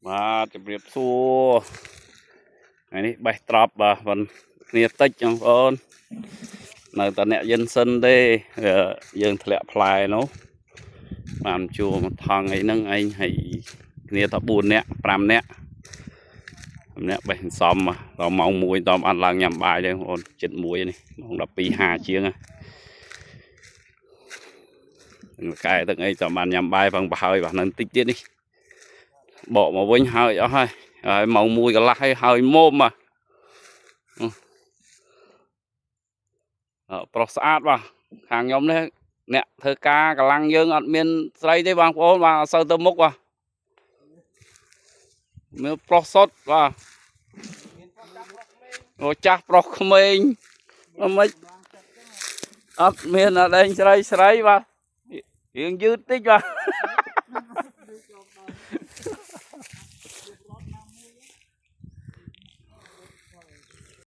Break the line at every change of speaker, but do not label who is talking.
បាទជម្រាបសួរថ្ងៃនេះបេះត្រប់បាទបងគ្នាតិចបងប្អូននៅតែអ្នកយិនសិនទេយើងធ្លាក់ផ្លែនោះបានជួមកថងអីហ្នឹងឯងហើយគ្នាថា4នាក់5នាក់ម្នាក់បេះសំដល់ម៉ោង1ដល់អត់ឡើងញ៉ាំបាយទេបងប្អូនចិត្ត1នេះម៉ោង12:50ជាងកែទឹកអីចាំបានញ៉ាំបាយផងប្រហើយបាទនៅតិចទៀតនេះបកមកវិញហើយអស់ហើយម៉ោង1កន្លះហើយមុំបាទប្រុសស្អាតបាទខាងខ្ញុំនេះអ្នកធ្វើការកម្លាំងយើងអត់មានស្រីទេបងប្អូនបាទអត់សូវទៅមុខបាទមានប្រុសសុទ្ធបាទអូចាស់ប្រុសក្មេងមិនអត់មានអដែងស្រីបាទរៀងយឺតតិចបាទ